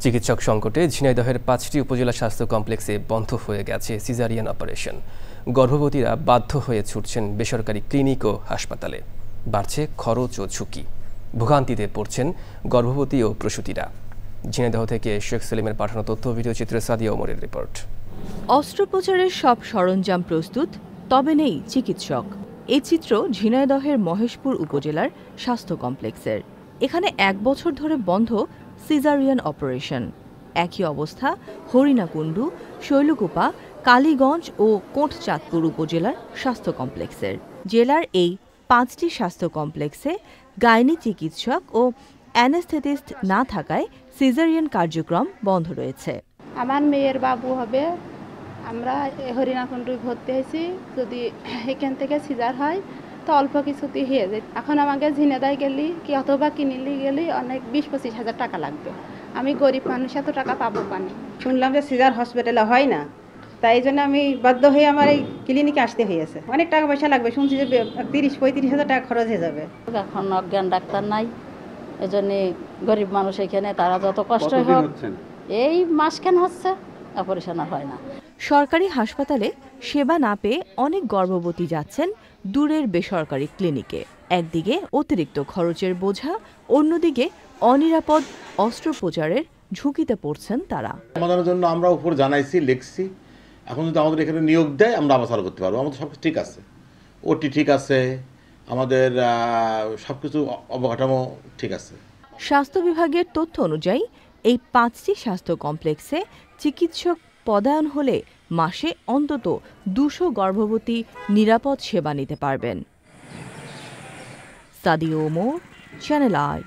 চিকিৎসক সংকটে ঝিনাইদহের ৫টি উপজেলা স্বাস্থ্য কমপ্লেক্সে বন্ধ হয়ে গেছে সিজারিয়ান অপারেশন। গর্ভবতীরা বাধ্য হয়ে ছুটছেন বেসরকারি ক্লিনিক ও হাসপাতালে। বাড়ছে খরচ ও ঝুঁকি। ভোগান্তিতে পড়ছেন গর্ভবতী ও প্রসূতিরা। ঝিনাইদহ থেকে শেখ সেলিমের পাঠানো তথ্য ভিডিওচিত্রে সাদিয়া ওমরের রিপোর্ট। অস্ত্রোপচারের সব সরঞ্জাম প্রস্তুত, তবে নেই চিকিৎসক। এই চিত্র ঝিনাইদহের মহেশপুর উপজেলার স্বাস্থ্য কমপ্লেক্সের। এখানে ১ বছর ধরে বন্ধ সিজারিয়ান অপারেশন। একই অবস্থা হরিণাকুণ্ডু, শৈলকুপা, কালীগঞ্জ ও কোটচাঁদপুর উপজেলার স্বাস্থ্য কমপ্লেক্সের। জেলার এই ৫টি স্বাস্থ্য কমপ্লেক্সে গাইনি চিকিৎসক ও অ্যানেস্থেটিস্ট না থাকায় সিজারিয়ান কার্যক্রম বন্ধ রয়েছে। আমার মেয়ের বাবু হবে, আমরা হরিণাকুণ্ডু ভর্তি হয়েছি। যদি এখান থেকে সিজার হয় তো অল্প কিছুতেই হয়ে যায়। এখন আমাকে ঝিনাইদহ গেলি কি অথবা কিনিলি গেলি অনেক ২০-২৫ হাজার টাকা লাগবে। আমি গরিব মানুষ, এত টাকা পাবো পানি। শুনলাম যে সিজার হসপিটালে হয় না, তাই জন্য আমি বাধ্য হয়ে আমার এই ক্লিনিকে আসতে হয়েছে। অনেক টাকা পয়সা লাগবে, শুনছি যে ৩০-৩৫ হাজার টাকা খরচ হয়ে যাবে। এখন অজ্ঞান ডাক্তার নাই, এজন্য গরিব মানুষ এখানে তারা যত কষ্ট হোক, এই মাসখান হচ্ছে অপারেশন হয় না। সরকারি হাসপাতালে সেবা না পেয়ে অনেক গর্ভবতী যাচ্ছেন দূরের বেসরকারি ক্লিনিকে। একদিকে অতিরিক্ত খরচের বোঝা, অন্যদিকে অনিরাপদ অস্ত্রোপচারের ঝুঁকিতে পড়ছেন তারা। আমাদের জন্য আমরা উপর জানাইছি, লিখছি। এখন যদি আমাদের এখানে নিয়োগ দেয় আমরা আবার চালু করতে পারবো। আমাদের সব ঠিক আছে, ওটি ঠিক আছে, আমাদের সবকিছু অবকাঠামো ঠিক আছে। স্বাস্থ্য বিভাগের তথ্য অনুযায়ী এই ৫টি স্বাস্থ্য কমপ্লেক্সে চিকিৎসক পদায়ন হলে মাসে অন্তত ২০০ গর্ভবতী নিরাপদ সেবা নিতে পারবেন। Sadia Omar, channel I.